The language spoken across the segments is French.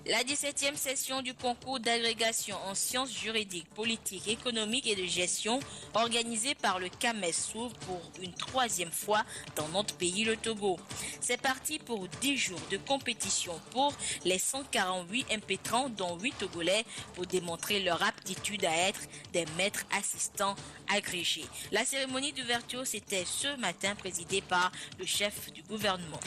La 17e session du concours d'agrégation en sciences juridiques, politiques, économiques et de gestion organisée par le CAMES s'ouvre pour une troisième fois dans notre pays, le Togo. C'est parti pour 10 jours de compétition pour les 148 impétrants, dont 8 Togolais, pour démontrer leur aptitude à être des maîtres assistants agrégés. La cérémonie d'ouverture, c'était ce matin, présidée par le chef du gouvernement.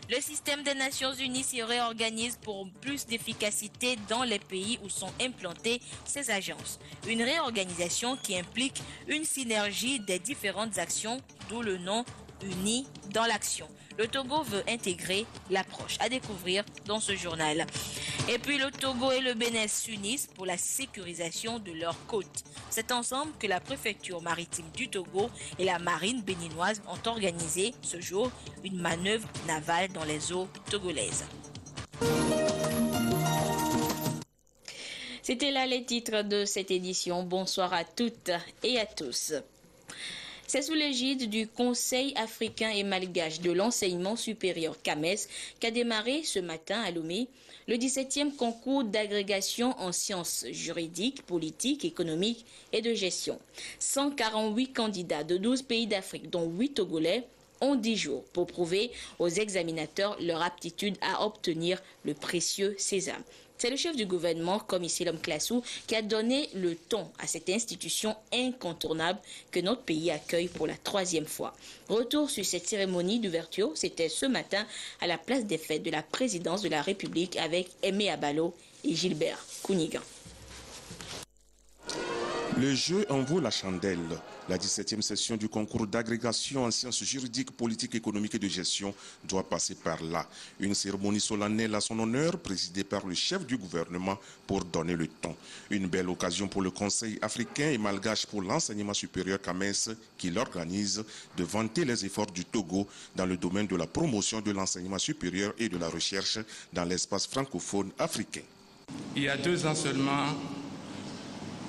Le système des Nations Unies s'y réorganise pour plus d'efficacité dans les pays où sont implantées ces agences. Une réorganisation qui implique une synergie des différentes actions, d'où le nom Unis dans l'action. Le Togo veut intégrer l'approche. À découvrir dans ce journal. Et puis le Togo et le Bénin s'unissent pour la sécurisation de leurs côtes. C'est ensemble que la préfecture maritime du Togo et la marine béninoise ont organisé ce jour une manœuvre navale dans les eaux togolaises. C'était là les titres de cette édition. Bonsoir à toutes et à tous. C'est sous l'égide du Conseil africain et malgache de l'enseignement supérieur CAMES qu'a démarré ce matin à Lomé le 17e concours d'agrégation en sciences juridiques, politiques, économiques et de gestion. 148 candidats de 12 pays d'Afrique, dont 8 Togolais, ont 10 jours pour prouver aux examinateurs leur aptitude à obtenir le précieux sésame. C'est le chef du gouvernement, Komisilom Klassou, qui a donné le ton à cette institution incontournable que notre pays accueille pour la 3e fois. Retour sur cette cérémonie d'ouverture, c'était ce matin à la place des fêtes de la présidence de la République avec Aimé Abalo et Gilbert Kounigan. Le jeu en vaut la chandelle. La 17e session du concours d'agrégation en sciences juridiques, politiques, économiques et de gestion doit passer par là. Une cérémonie solennelle à son honneur, présidée par le chef du gouvernement pour donner le ton. Une belle occasion pour le Conseil africain et malgache pour l'enseignement supérieur CAMES qui l'organise de vanter les efforts du Togo dans le domaine de la promotion de l'enseignement supérieur et de la recherche dans l'espace francophone africain. Il y a 2 ans seulement,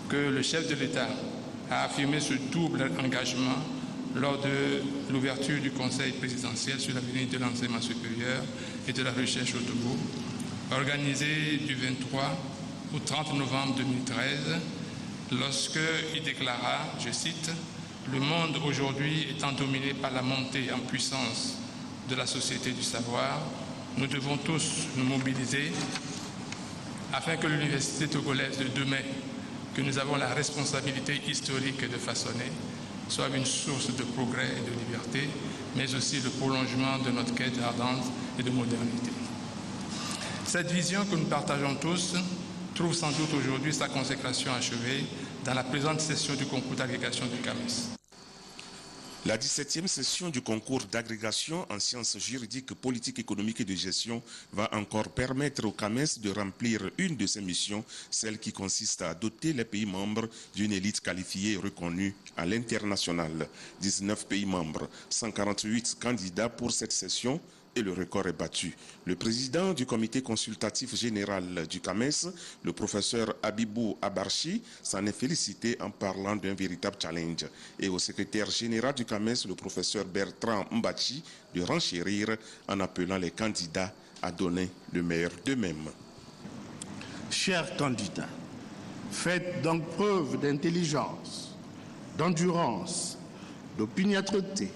que le chef de l'État a affirmé ce double engagement lors de l'ouverture du Conseil présidentiel sur l'avenir de l'enseignement supérieur et de la recherche au Togo, organisé du 23 au 30 novembre 2013, lorsqu'il déclara, je cite, « Le monde aujourd'hui étant dominé par la montée en puissance de la société du savoir, nous devons tous nous mobiliser afin que l'université togolaise de demain que nous avons la responsabilité historique de façonner, soit une source de progrès et de liberté, mais aussi le prolongement de notre quête ardente et de modernité. » Cette vision que nous partageons tous trouve sans doute aujourd'hui sa consécration achevée dans la présente session du concours d'agrégation du CAMES. La 17e session du concours d'agrégation en sciences juridiques, politiques, économiques et de gestion va encore permettre au CAMES de remplir une de ses missions, celle qui consiste à doter les pays membres d'une élite qualifiée et reconnue à l'international. 19 pays membres, 148 candidats pour cette session, et le record est battu. Le président du comité consultatif général du CAMES, le professeur Abibou Abarchi, s'en est félicité en parlant d'un véritable challenge. Et au secrétaire général du CAMES, le professeur Bertrand Mbachi, de renchérir en appelant les candidats à donner le meilleur d'eux-mêmes. Chers candidats, faites donc preuve d'intelligence, d'endurance, d'opiniâtreté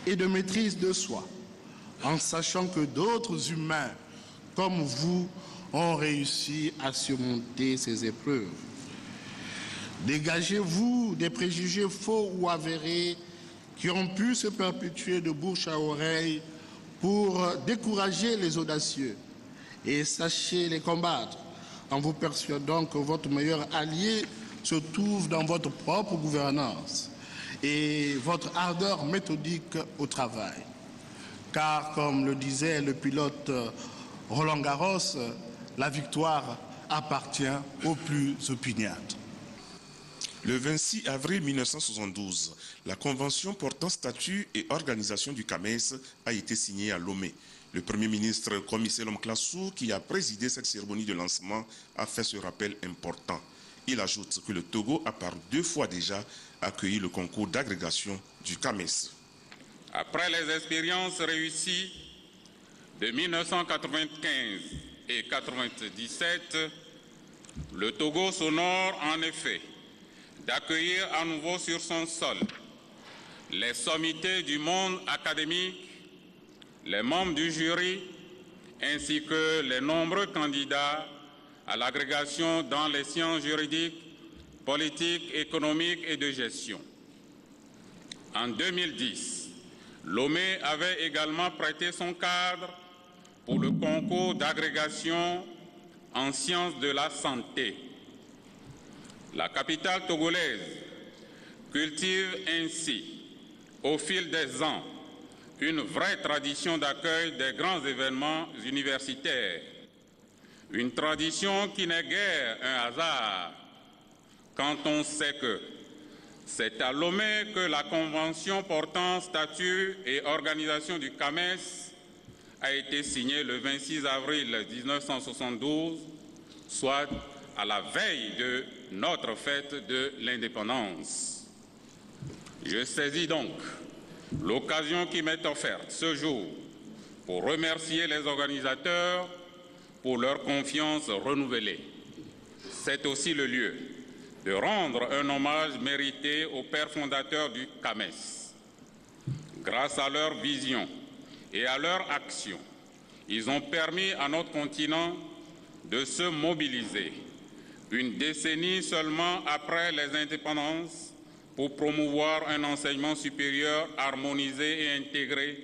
et de maîtrise de soi, en sachant que d'autres humains comme vous ont réussi à surmonter ces épreuves. Dégagez-vous des préjugés faux ou avérés qui ont pu se perpétuer de bouche à oreille pour décourager les audacieux et sachez les combattre en vous persuadant que votre meilleur allié se trouve dans votre propre gouvernance et votre ardeur méthodique au travail. Car, comme le disait le pilote Roland Garros, la victoire appartient aux plus opiniâtres. Le 26 avril 1972, la convention portant statut et organisation du CAMES a été signée à Lomé. Le Premier ministre Komisilom Klassou, qui a présidé cette cérémonie de lancement, a fait ce rappel important. Il ajoute que le Togo a par 2 fois déjà accueilli le concours d'agrégation du CAMES. Après les expériences réussies de 1995 et 97, le Togo s'honore en effet d'accueillir à nouveau sur son sol les sommités du monde académique, les membres du jury, ainsi que les nombreux candidats à l'agrégation dans les sciences juridiques, politiques, économiques et de gestion. En 2010, Lomé avait également prêté son cadre pour le concours d'agrégation en sciences de la santé. La capitale togolaise cultive ainsi, au fil des ans, une vraie tradition d'accueil des grands événements universitaires. Une tradition qui n'est guère un hasard quand on sait que c'est à Lomé que la convention portant statut et organisation du CAMES a été signée le 26 avril 1972, soit à la veille de notre fête de l'indépendance. Je saisis donc l'occasion qui m'est offerte ce jour pour remercier les organisateurs pour leur confiance renouvelée. C'est aussi le lieu de rendre un hommage mérité aux pères fondateurs du CAMES. Grâce à leur vision et à leur action, ils ont permis à notre continent de se mobiliser une décennie seulement après les indépendances pour promouvoir un enseignement supérieur harmonisé et intégré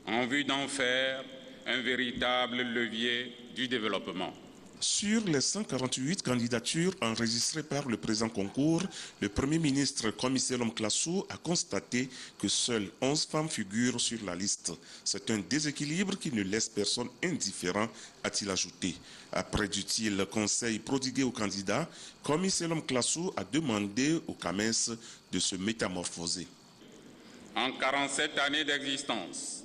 en vue d'en faire un véritable levier du développement. Sur les 148 candidatures enregistrées par le présent concours, le Premier ministre Komiselom Klasu a constaté que seules 11 femmes figurent sur la liste. C'est un déséquilibre qui ne laisse personne indifférent, a-t-il ajouté. Après d'utiles conseils prodigués aux candidats, Komiselom Klasu a demandé au CAMES de se métamorphoser. En 47 années d'existence,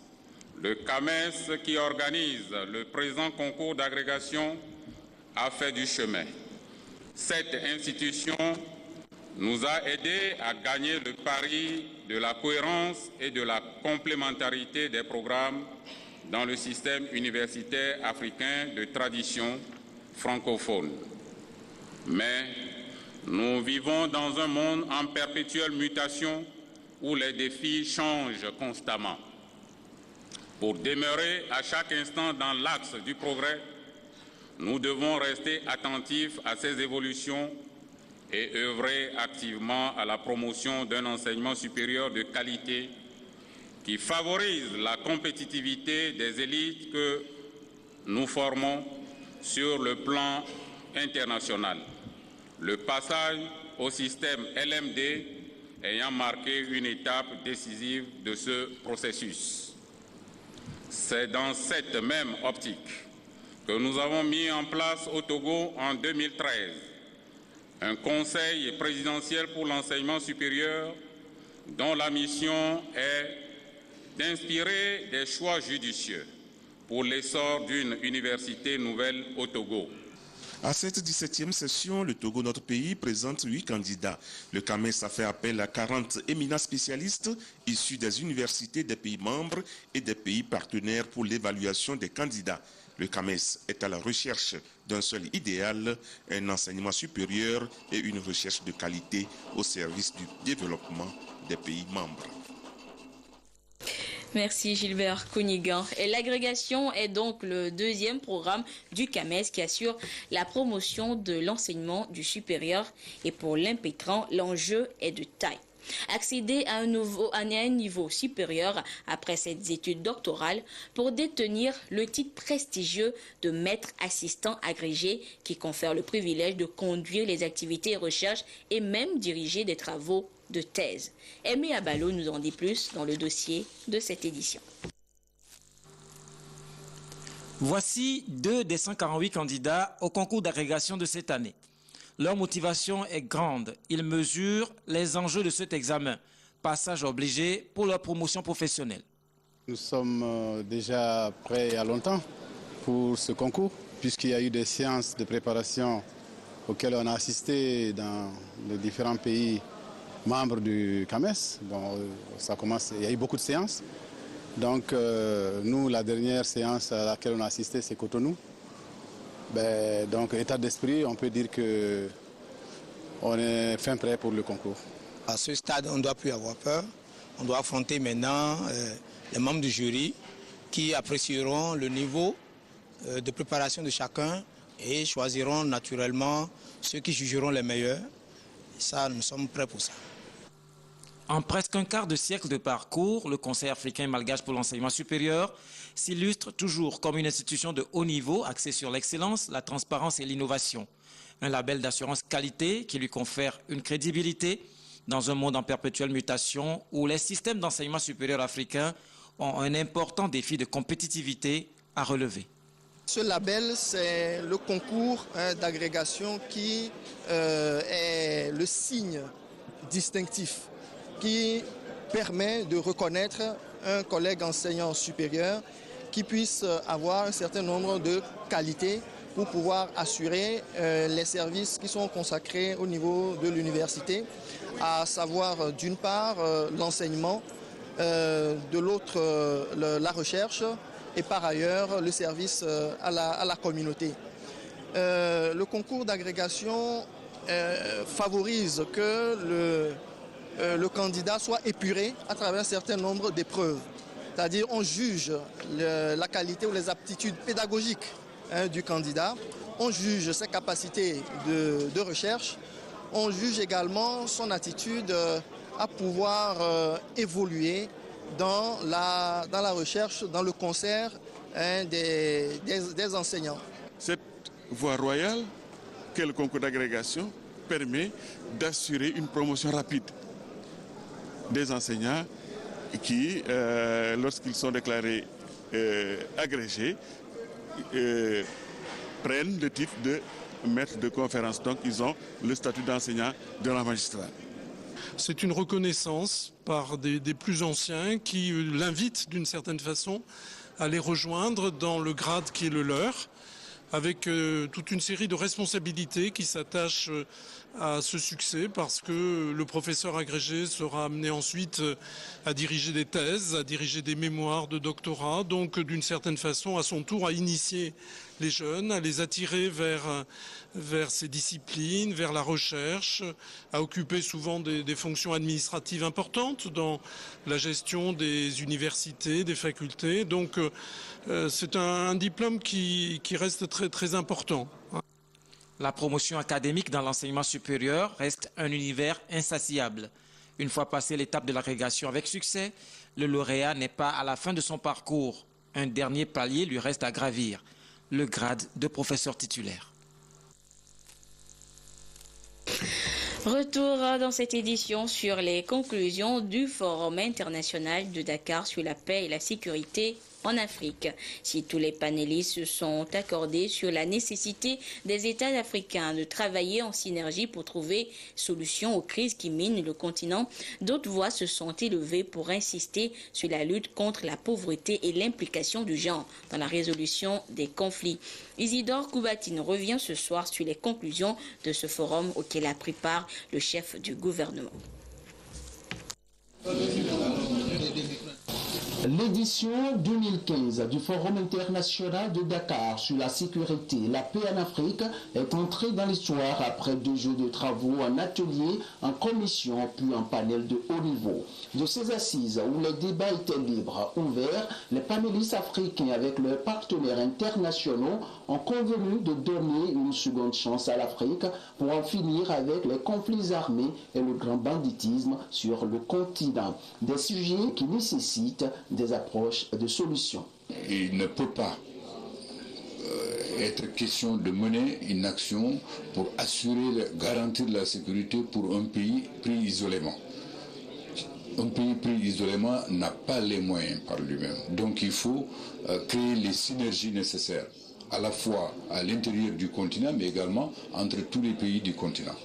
le CAMES qui organise le présent concours d'agrégation a fait du chemin. Cette institution nous a aidés à gagner le pari de la cohérence et de la complémentarité des programmes dans le système universitaire africain de tradition francophone. Mais nous vivons dans un monde en perpétuelle mutation où les défis changent constamment. Pour demeurer à chaque instant dans l'axe du progrès, nous devons rester attentifs à ces évolutions et œuvrer activement à la promotion d'un enseignement supérieur de qualité qui favorise la compétitivité des élites que nous formons sur le plan international. Le passage au système LMD ayant marqué une étape décisive de ce processus. C'est dans cette même optique que nous avons mis en place au Togo en 2013 un conseil présidentiel pour l'enseignement supérieur dont la mission est d'inspirer des choix judicieux pour l'essor d'une université nouvelle au Togo. À cette 17e session, le Togo, notre pays, présente 8 candidats. Le CAMES a fait appel à 40 éminents spécialistes issus des universités des pays membres et des pays partenaires pour l'évaluation des candidats. Le CAMES est à la recherche d'un seul idéal, un enseignement supérieur et une recherche de qualité au service du développement des pays membres. Merci Gilbert Konigan. Et l'agrégation est donc le deuxième programme du CAMES qui assure la promotion de l'enseignement du supérieur. Et pour l'impétrant, l'enjeu est de taille. Accéder à un niveau supérieur après ses études doctorales pour détenir le titre prestigieux de maître assistant agrégé qui confère le privilège de conduire les activités et recherches et même diriger des travaux de thèse. Aimé Abalo nous en dit plus dans le dossier de cette édition. Voici 2 des 148 candidats au concours d'agrégation de cette année. Leur motivation est grande. Ils mesurent les enjeux de cet examen, passage obligé pour leur promotion professionnelle. Nous sommes déjà prêts il y a longtemps pour ce concours, puisqu'il y a eu des séances de préparation auxquelles on a assisté dans les différents pays membres du CAMES. Bon, ça commence, il y a eu beaucoup de séances. Donc nous, la dernière séance à laquelle on a assisté, c'est Cotonou, Donc, état d'esprit, on peut dire qu'on est fin prêt pour le concours. À ce stade, on ne doit plus avoir peur. On doit affronter maintenant les membres du jury qui apprécieront le niveau de préparation de chacun et choisiront naturellement ceux qui jugeront les meilleurs. Et ça, nous sommes prêts pour ça. En presque un quart de siècle de parcours, le Conseil africain et malgache pour l'enseignement supérieur s'illustre toujours comme une institution de haut niveau axée sur l'excellence, la transparence et l'innovation. Un label d'assurance qualité qui lui confère une crédibilité dans un monde en perpétuelle mutation où les systèmes d'enseignement supérieur africains ont un important défi de compétitivité à relever. Ce label, c'est le concours d'agrégation qui est le signe distinctif qui permet de reconnaître un collègue enseignant supérieur qui puisse avoir un certain nombre de qualités pour pouvoir assurer les services qui sont consacrés au niveau de l'université, à savoir d'une part l'enseignement, de l'autre la recherche et par ailleurs le service à la communauté. Le concours d'agrégation favorise que le candidat soit épuré à travers un certain nombre d'épreuves. C'est-à-dire on juge la qualité ou les aptitudes pédagogiques du candidat, on juge ses capacités de recherche, on juge également son attitude à pouvoir évoluer dans la recherche, dans le concert des enseignants. Cette voie royale qu'est le concours d'agrégation permet d'assurer une promotion rapide des enseignants qui, lorsqu'ils sont déclarés agrégés, prennent le titre de maître de conférence. Donc ils ont le statut d'enseignant de la magistrature. C'est une reconnaissance par des plus anciens qui l'invitent d'une certaine façon à les rejoindre dans le grade qui est le leur, avec toute une série de responsabilités qui s'attachent à ce succès parce que le professeur agrégé sera amené ensuite à diriger des thèses, à diriger des mémoires de doctorat, donc d'une certaine façon à son tour à initier les jeunes, à les attirer vers ces disciplines, vers la recherche, à occuper souvent des fonctions administratives importantes dans la gestion des universités, des facultés. Donc c'est un diplôme qui reste très, très important. La promotion académique dans l'enseignement supérieur reste un univers insatiable. Une fois passé l'étape de l'agrégation avec succès, le lauréat n'est pas à la fin de son parcours. Un dernier palier lui reste à gravir, le grade de professeur titulaire. Retour dans cette édition sur les conclusions du Forum international de Dakar sur la paix et la sécurité en Afrique. Si tous les panélistes se sont accordés sur la nécessité des États africains de travailler en synergie pour trouver solution aux crises qui minent le continent, d'autres voix se sont élevées pour insister sur la lutte contre la pauvreté et l'implication du genre dans la résolution des conflits. Isidore Koubatine revient ce soir sur les conclusions de ce forum auquel a pris part le chef du gouvernement. L'édition 2015 du Forum international de Dakar sur la sécurité et la paix en Afrique est entrée dans l'histoire après 2 jours de travaux en atelier, en commission puis en panel de haut niveau. De ces assises où les débats étaient libres, ouverts, les panélistes africains avec leurs partenaires internationaux ont convenu de donner une seconde chance à l'Afrique pour en finir avec les conflits armés et le grand banditisme sur le continent. Des sujets qui nécessitent des approches de solutions. Il ne peut pas être question de mener une action pour garantir la sécurité pour un pays pris isolément. Un pays pris isolément n'a pas les moyens par lui-même. Donc il faut créer les synergies nécessaires, à la fois à l'intérieur du continent, mais également entre tous les pays du continent.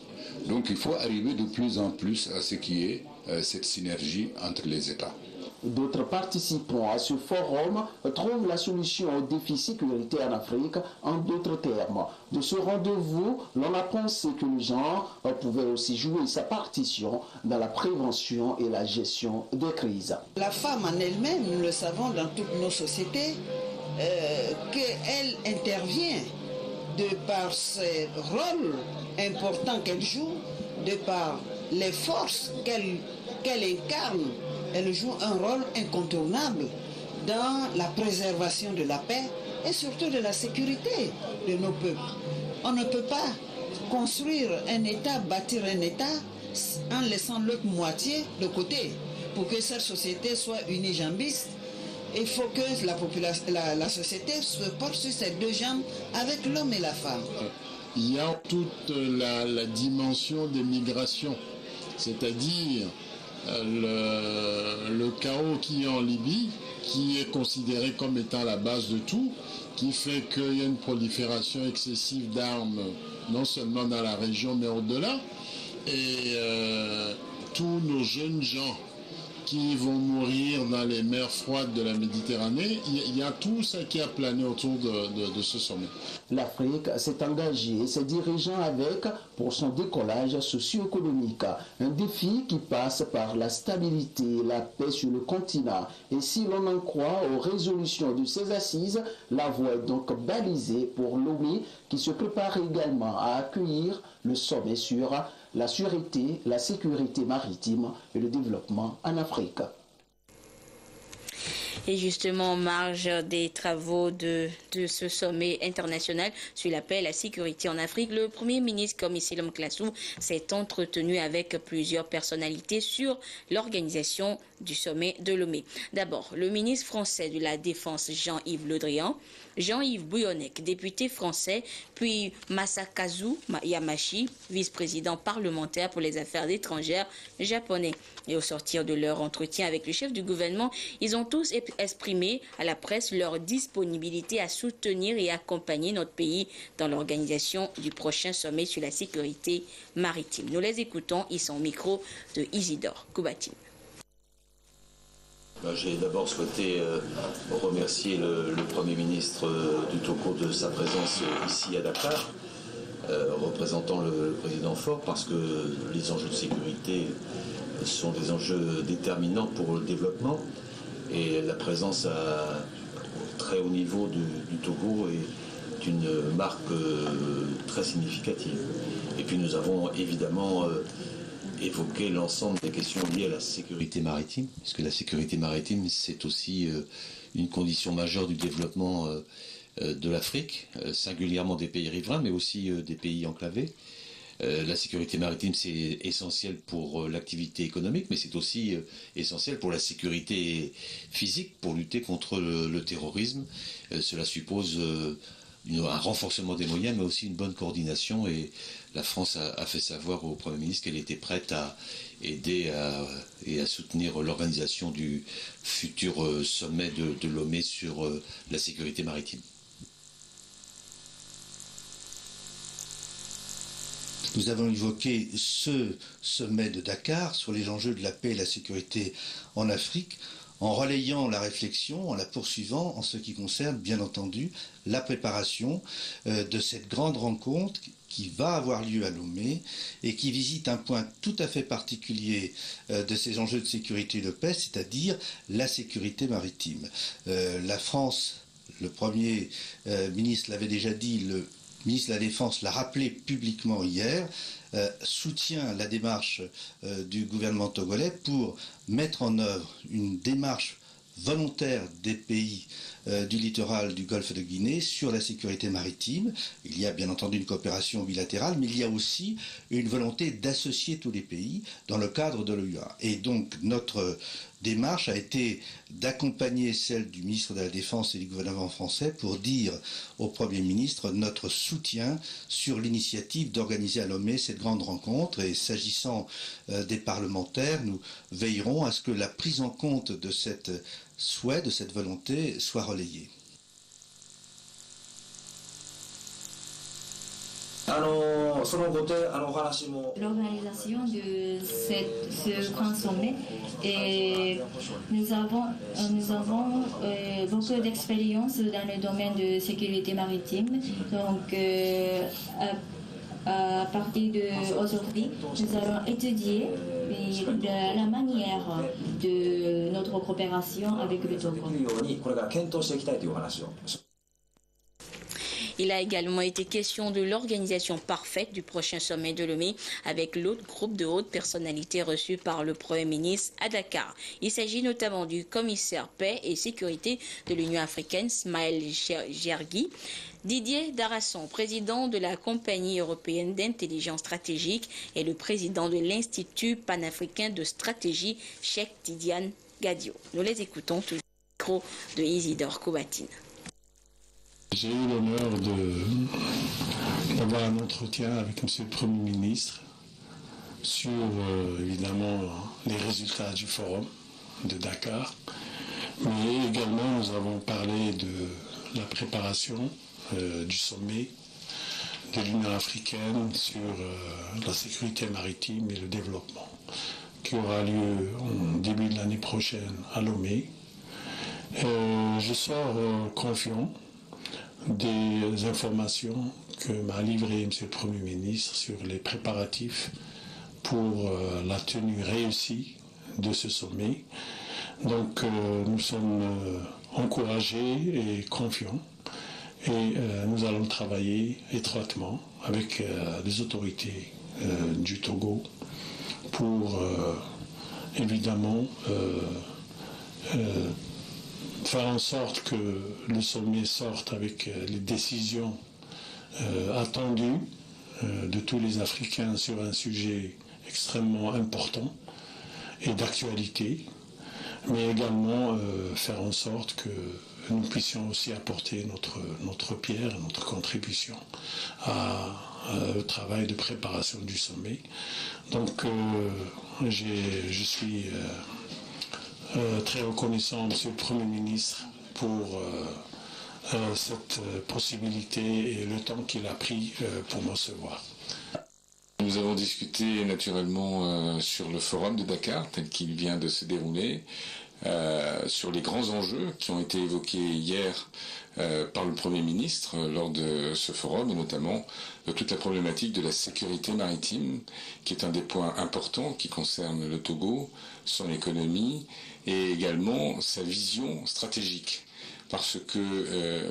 Donc il faut arriver de plus en plus à ce qui est cette synergie entre les États. D'autres participants à ce forum trouvent la solution au défi sécurité en Afrique en d'autres termes. De ce rendez-vous, l'on a pensé que le genre pouvait aussi jouer sa partition dans la prévention et la gestion des crises. La femme en elle-même, nous le savons dans toutes nos sociétés, qu'elle intervient de par ce rôle important qu'elle joue, de par les forces qu'elle incarne, elle joue un rôle incontournable dans la préservation de la paix et surtout de la sécurité de nos peuples. On ne peut pas construire un État, bâtir un État en laissant l'autre moitié de côté. Pour que cette société soit unijambiste, il faut que la société se porte sur ses deux jambes avec l'homme et la femme. Il y a toute la dimension des migrations, c'est-à-dire le chaos qui est en Libye, qui est considéré comme étant la base de tout, qui fait qu'il y a une prolifération excessive d'armes, non seulement dans la région, mais au-delà. Et tous nos jeunes gens qui vont mourir dans les mers froides de la Méditerranée, il y a tout ça qui a plané autour de ce sommet. L'Afrique s'est engagée et ses dirigeants avec pour son décollage socio-économique. Un défi qui passe par la stabilité et la paix sur le continent. Et si l'on en croit aux résolutions de ces assises, la voie est donc balisée pour Lomé qui se prépare également à accueillir le sommet sur la sûreté, la sécurité maritime et le développement en Afrique. Et justement, en marge des travaux de ce sommet international sur la paix et la sécurité en Afrique, le Premier ministre Komi Silom Klassou s'est entretenu avec plusieurs personnalités sur l'organisation du sommet de Lomé. D'abord, le ministre français de la Défense Jean-Yves Le Drian, Jean-Yves Bouillonnec, député français, puis Masakazu Yamashi, vice-président parlementaire pour les affaires étrangères japonais. Et au sortir de leur entretien avec le chef du gouvernement, ils ont tous exprimé à la presse leur disponibilité à soutenir et accompagner notre pays dans l'organisation du prochain sommet sur la sécurité maritime. Nous les écoutons, ils sont au micro de Isidore Koubatine. J'ai d'abord souhaité remercier le Premier ministre du Togo de sa présence ici à Dakar, représentant le président Faure, parce que les enjeux de sécurité sont des enjeux déterminants pour le développement et la présence à très haut niveau du Togo est une marque très significative. Et puis nous avons évidemment évoquer l'ensemble des questions liées à la sécurité maritime, parce que la sécurité maritime, c'est aussi une condition majeure du développement de l'Afrique, singulièrement des pays riverains, mais aussi des pays enclavés. La sécurité maritime, c'est essentiel pour l'activité économique, mais c'est aussi essentiel pour la sécurité physique, pour lutter contre le terrorisme. Cela suppose un renforcement des moyens, mais aussi une bonne coordination. Et la France a fait savoir au Premier ministre qu'elle était prête à aider et à soutenir l'organisation du futur sommet de Lomé sur la sécurité maritime. Nous avons évoqué ce sommet de Dakar sur les enjeux de la paix et la sécurité en Afrique, en relayant la réflexion, en la poursuivant en ce qui concerne, bien entendu, la préparation de cette grande rencontre qui va avoir lieu à Lomé et qui visite un point tout à fait particulier de ces enjeux de sécurité et de paix, c'est-à-dire la sécurité maritime. La France, le Premier ministre l'avait déjà dit, le ministre de la Défense l'a rappelé publiquement hier, soutient la démarche du gouvernement togolais pour mettre en œuvre une démarche volontaire des pays du littoral du golfe de Guinée sur la sécurité maritime. Il y a bien entendu une coopération bilatérale, mais il y a aussi une volonté d'associer tous les pays dans le cadre de l'OUA. Et donc notre démarche a été d'accompagner celle du ministre de la Défense et du gouvernement français pour dire au Premier ministre notre soutien sur l'initiative d'organiser à Lomé cette grande rencontre. Et s'agissant des parlementaires, nous veillerons à ce que la prise en compte de cette souhait, de cette volonté, soit relayée. L'organisation de ce grand sommet, et nous avons beaucoup d'expérience dans le domaine de sécurité maritime. Donc, à partir d'aujourd'hui, nous allons étudier la manière de notre coopération avec le Togo. Il a également été question de l'organisation parfaite du prochain sommet de Lomé avec l'autre groupe de hautes personnalités reçues par le Premier ministre à Dakar. Il s'agit notamment du commissaire paix et sécurité de l'Union africaine, Smaël Gergui, Didier Darasson, président de la Compagnie européenne d'intelligence stratégique et le président de l'Institut panafricain de stratégie, Cheikh Tidiane Gadio. Nous les écoutons toujours au micro de Isidore Koubatine. J'ai eu l'honneur d'avoir un entretien avec M. le Premier ministre sur évidemment les résultats du forum de Dakar, mais également nous avons parlé de la préparation du sommet de l'Union africaine sur la sécurité maritime et le développement, qui aura lieu en début de l'année prochaine à Lomé. Je sors confiant des informations que m'a livrées M. le Premier ministre sur les préparatifs pour la tenue réussie de ce sommet. Donc nous sommes encouragés et confiants et nous allons travailler étroitement avec les autorités du Togo pour évidemment faire en sorte que le sommet sorte avec les décisions attendues de tous les Africains sur un sujet extrêmement important et d'actualité, mais également faire en sorte que nous puissions aussi apporter notre pierre, notre contribution au travail de préparation du sommet. Donc je suis très reconnaissant, Monsieur le Premier ministre, pour cette possibilité et le temps qu'il a pris pour me recevoir. Nous avons discuté naturellement sur le forum de Dakar, tel qu'il vient de se dérouler, sur les grands enjeux qui ont été évoqués hier par le Premier ministre lors de ce forum, et notamment toute la problématique de la sécurité maritime, qui est un des points importants qui concerne le Togo, son économie et également sa vision stratégique. Parce que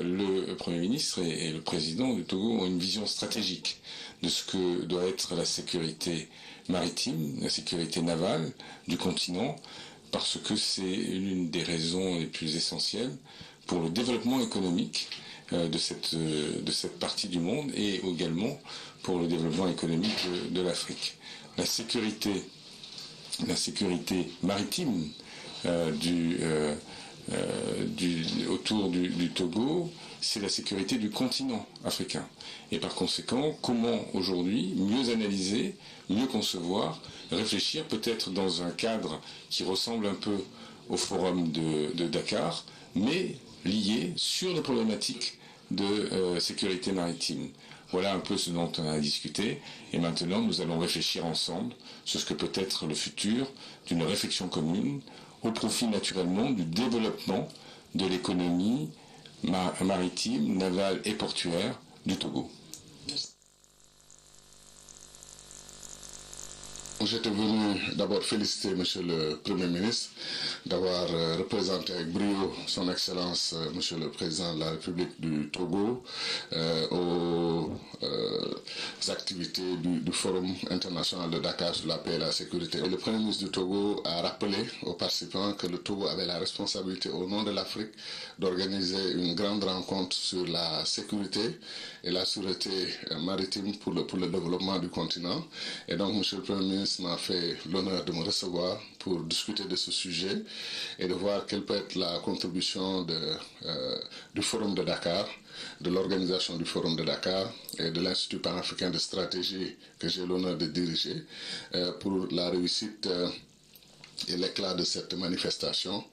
le Premier ministre et le président du Togo ont une vision stratégique de ce que doit être la sécurité maritime, la sécurité navale du continent, parce que c'est l'une des raisons les plus essentielles pour le développement économique de cette partie du monde et également pour le développement économique de l'Afrique. La sécurité maritime autour du Togo, c'est la sécurité du continent africain. Et par conséquent, comment aujourd'hui mieux analyser, mieux concevoir, réfléchir peut-être dans un cadre qui ressemble un peu au forum de Dakar, mais lié sur les problématiques de sécurité maritime. Voilà un peu ce dont on a discuté. Et maintenant, nous allons réfléchir ensemble sur ce que peut être le futur d'une réflexion commune au profit naturellement du développement de l'économie maritime, navale et portuaire du Togo. J'étais venu d'abord féliciter Monsieur le Premier ministre d'avoir représenté avec brio son Excellence Monsieur le Président de la République du Togo aux activités du Forum international de Dakar sur la paix et la sécurité. Et le Premier ministre du Togo a rappelé aux participants que le Togo avait la responsabilité au nom de l'Afrique d'organiser une grande rencontre sur la sécurité et la sûreté maritime pour le développement du continent. Et donc Monsieur le Premier ministre m'a fait l'honneur de me recevoir pour discuter de ce sujet et de voir quelle peut être la contribution du Forum de Dakar, de l'organisation du Forum de Dakar et de l'Institut panafricain de stratégie que j'ai l'honneur de diriger pour la réussite et l'éclat de cette manifestation,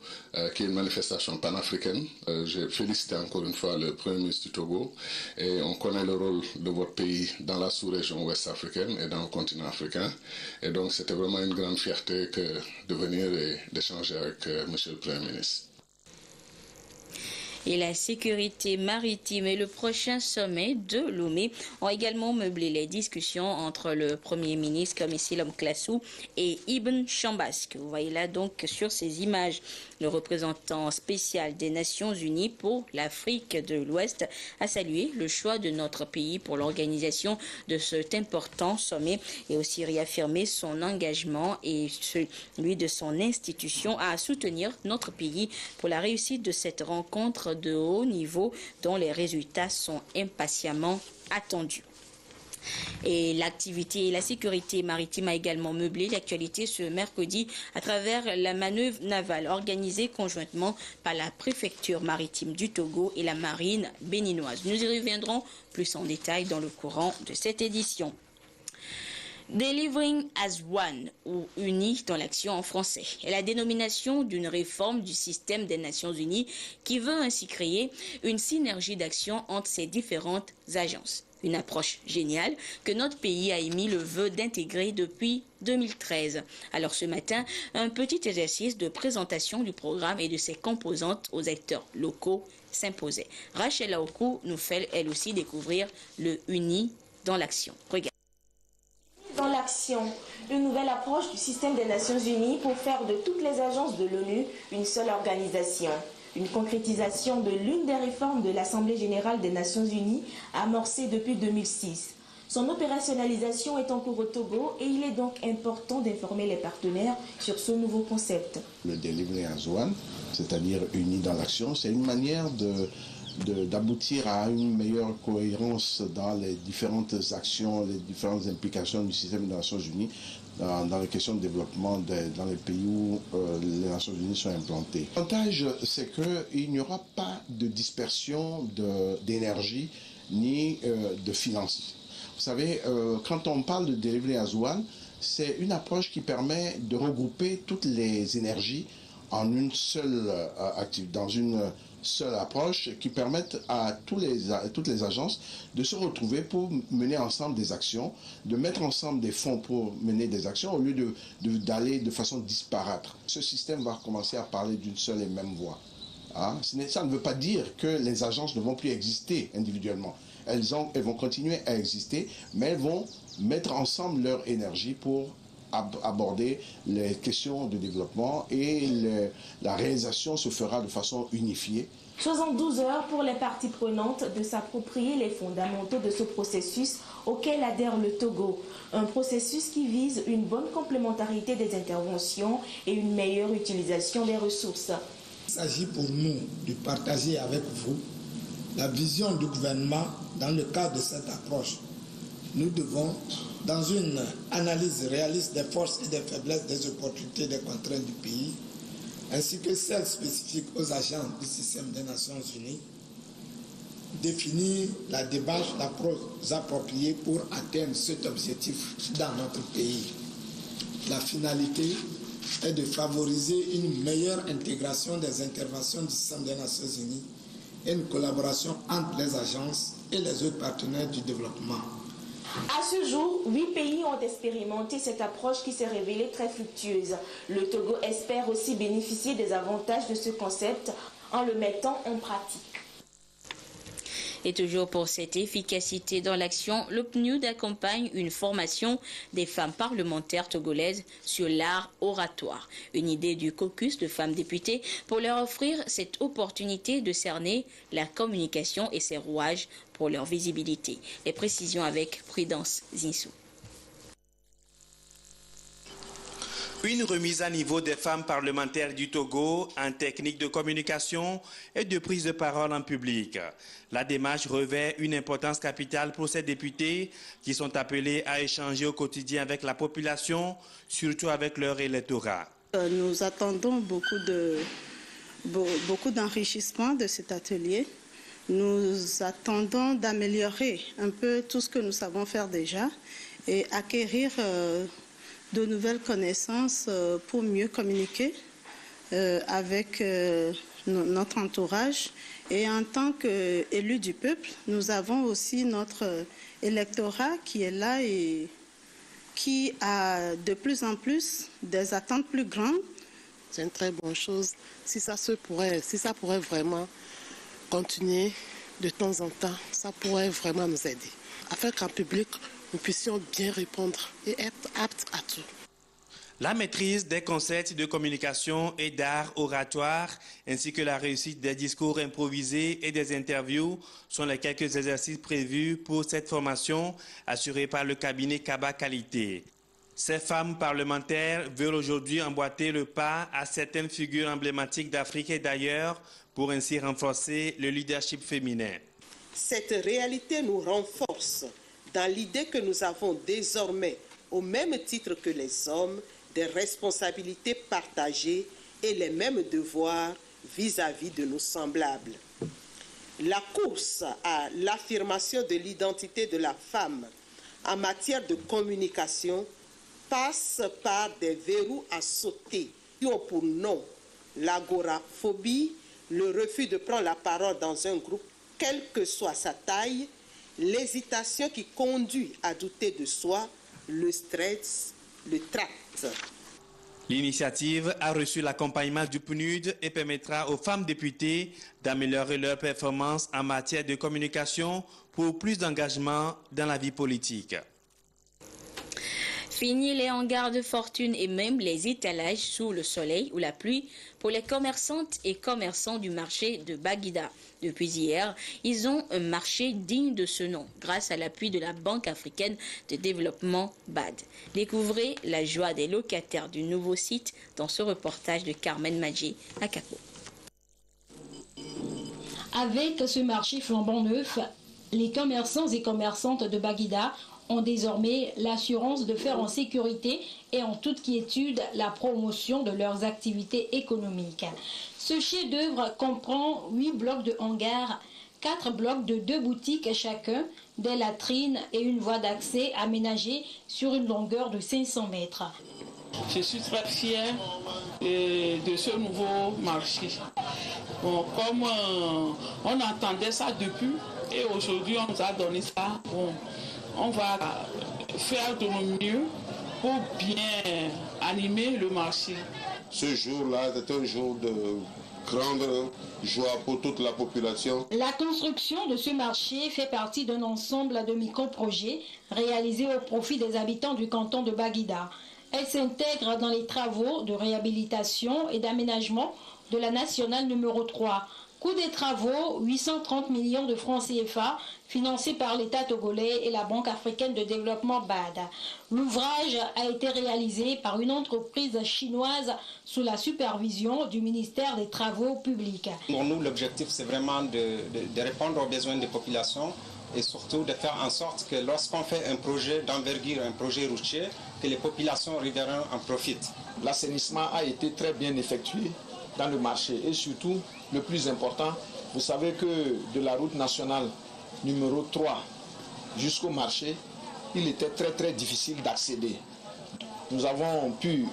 qui est une manifestation panafricaine. J'ai félicité encore une fois le Premier ministre du Togo et on connaît le rôle de votre pays dans la sous-région ouest africaine et dans le continent africain. Et donc c'était vraiment une grande fierté de venir et d'échanger avec Monsieur le Premier ministre. Et la sécurité maritime et le prochain sommet de Lomé ont également meublé les discussions entre le Premier ministre Komissilom Klasu et Ibn Chambas, que vous voyez là donc sur ces images. Le représentant spécial des Nations Unies pour l'Afrique de l'Ouest a salué le choix de notre pays pour l'organisation de cet important sommet et aussi réaffirmé son engagement et celui de son institution à soutenir notre pays pour la réussite de cette rencontre de haut niveau dont les résultats sont impatiemment attendus. Et l'activité et la sécurité maritime a également meublé l'actualité ce mercredi à travers la manœuvre navale organisée conjointement par la préfecture maritime du Togo et la marine béninoise. Nous y reviendrons plus en détail dans le courant de cette édition. Delivering as One, ou Unis dans l'action en français, est la dénomination d'une réforme du système des Nations Unies qui veut ainsi créer une synergie d'action entre ces différentes agences. Une approche géniale que notre pays a émis le vœu d'intégrer depuis 2013. Alors ce matin, un petit exercice de présentation du programme et de ses composantes aux acteurs locaux s'imposait. Rachel Aokou nous fait elle aussi découvrir le Unis dans l'action. Regarde. Dans l'action, une nouvelle approche du système des Nations Unies pour faire de toutes les agences de l'ONU une seule organisation. Une concrétisation de l'une des réformes de l'Assemblée générale des Nations Unies amorcée depuis 2006. Son opérationnalisation est en cours au Togo et il est donc important d'informer les partenaires sur ce nouveau concept. Le Delivering as One, c'est-à-dire unis dans l'action, c'est une manière d'aboutir à une meilleure cohérence dans les différentes actions, les différentes implications du système des Nations Unies dans les questions de développement dans les pays où les Nations Unies sont implantées. L'avantage, c'est qu'il n'y aura pas de dispersion d'énergie ni de finances. Vous savez, quand on parle de Delivery as One, c'est une approche qui permet de regrouper toutes les énergies en une seule activité, dans une seule approche qui permettent à toutes les agences de se retrouver pour mener ensemble des actions, de mettre ensemble des fonds pour mener des actions au lieu d'aller de façon disparate. Ce système va commencer à parler d'une seule et même voix. Hein? Ça ne veut pas dire que les agences ne vont plus exister individuellement. Elles vont continuer à exister, mais elles vont mettre ensemble leur énergie pour aborder les questions de développement et la réalisation se fera de façon unifiée. 72 heures pour les parties prenantes de s'approprier les fondamentaux de ce processus auquel adhère le Togo. Un processus qui vise une bonne complémentarité des interventions et une meilleure utilisation des ressources. Il s'agit pour nous de partager avec vous la vision du gouvernement dans le cadre de cette approche. Nous devons, dans une analyse réaliste des forces et des faiblesses, des opportunités et des contraintes du pays, ainsi que celles spécifiques aux agents du système des Nations Unies, définir la démarche, l'approche appropriée pour atteindre cet objectif dans notre pays. La finalité est de favoriser une meilleure intégration des interventions du système des Nations Unies et une collaboration entre les agences et les autres partenaires du développement. À ce jour, 8 pays ont expérimenté cette approche qui s'est révélée très fructueuse. Le Togo espère aussi bénéficier des avantages de ce concept en le mettant en pratique. Et toujours pour cette efficacité dans l'action, le PNUD accompagne une formation des femmes parlementaires togolaises sur l'art oratoire. Une idée du caucus de femmes députées pour leur offrir cette opportunité de cerner la communication et ses rouages pour leur visibilité. Les précisions avec Prudence Zinsou. Une remise à niveau des femmes parlementaires du Togo en technique de communication et de prise de parole en public. La démarche revêt une importance capitale pour ces députés qui sont appelés à échanger au quotidien avec la population, surtout avec leur électorat. Nous attendons beaucoup d'enrichissement de cet atelier. Nous attendons d'améliorer un peu tout ce que nous savons faire déjà et acquérir de nouvelles connaissances pour mieux communiquer avec notre entourage. Et en tant qu'élus du peuple, nous avons aussi notre électorat qui est là et qui a de plus en plus des attentes plus grandes. C'est une très bonne chose si ça pourrait vraiment continuer de temps en temps, ça pourrait vraiment nous aider. Afin qu'en public, nous puissions bien répondre et être aptes à tout. La maîtrise des concepts de communication et d'art oratoire, ainsi que la réussite des discours improvisés et des interviews sont les quelques exercices prévus pour cette formation assurée par le cabinet Kaba Qualité. Ces femmes parlementaires veulent aujourd'hui emboîter le pas à certaines figures emblématiques d'Afrique et d'ailleurs pour ainsi renforcer le leadership féminin. Cette réalité nous renforce dans l'idée que nous avons désormais, au même titre que les hommes, des responsabilités partagées et les mêmes devoirs vis-à-vis de nos semblables. La course à l'affirmation de l'identité de la femme en matière de communication passe par des verrous à sauter qui ont pour nom l'agoraphobie, le refus de prendre la parole dans un groupe, quelle que soit sa taille, l'hésitation qui conduit à douter de soi, le stress, le tract. L'initiative a reçu l'accompagnement du PNUD et permettra aux femmes députées d'améliorer leur performance en matière de communication pour plus d'engagement dans la vie politique. Fini les hangars de fortune et même les étalages sous le soleil ou la pluie pour les commerçantes et commerçants du marché de Baguida. Depuis hier, ils ont un marché digne de ce nom grâce à l'appui de la Banque africaine de développement BAD. Découvrez la joie des locataires du nouveau site dans ce reportage de Carmen Madji à Kako. Avec ce marché flambant neuf, les commerçants et commerçantes de Baguida ont désormais l'assurance de faire en sécurité et en toute quiétude la promotion de leurs activités économiques. Ce chef-d'œuvre comprend 8 blocs de hangars, 4 blocs de 2 boutiques chacun, des latrines et une voie d'accès aménagée sur une longueur de 500 mètres. Je suis très fière de ce nouveau marché. Bon, comme on attendait ça depuis et aujourd'hui on nous a donné ça, bon, on va faire de nos mieux pour bien animer le marché. Ce jour-là, c'est un jour de grande joie pour toute la population. La construction de ce marché fait partie d'un ensemble de micro-projets réalisés au profit des habitants du canton de Baguida. Elle s'intègre dans les travaux de réhabilitation et d'aménagement de la nationale numéro 3. Coût des travaux, 830 millions de francs CFA, financés par l'État togolais et la Banque africaine de développement BAD. L'ouvrage a été réalisé par une entreprise chinoise sous la supervision du ministère des Travaux publics. Pour nous, l'objectif, c'est vraiment de répondre aux besoins des populations et surtout de faire en sorte que lorsqu'on fait un projet d'envergure, un projet routier, que les populations riveraines en profitent. L'assainissement a été très bien effectué dans le marché et surtout, le plus important, vous savez que de la route nationale numéro 3 jusqu'au marché, il était très difficile d'accéder. Nous avons pu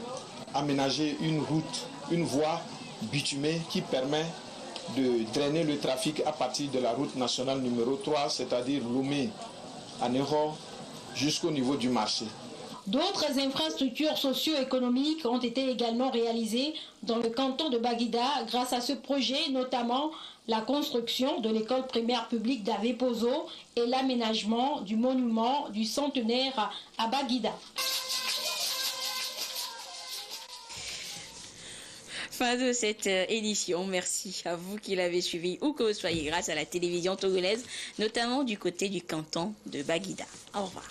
aménager une route, une voie bitumée qui permet de drainer le trafic à partir de la route nationale numéro 3, c'est-à-dire Lomé à Néro, jusqu'au niveau du marché. D'autres infrastructures socio-économiques ont été également réalisées dans le canton de Baguida grâce à ce projet, notamment la construction de l'école primaire publique d'Avepozo et l'aménagement du monument du centenaire à Baguida. Fin de cette édition. Merci à vous qui l'avez suivi où que vous soyez grâce à la télévision togolaise, notamment du côté du canton de Baguida. Au revoir.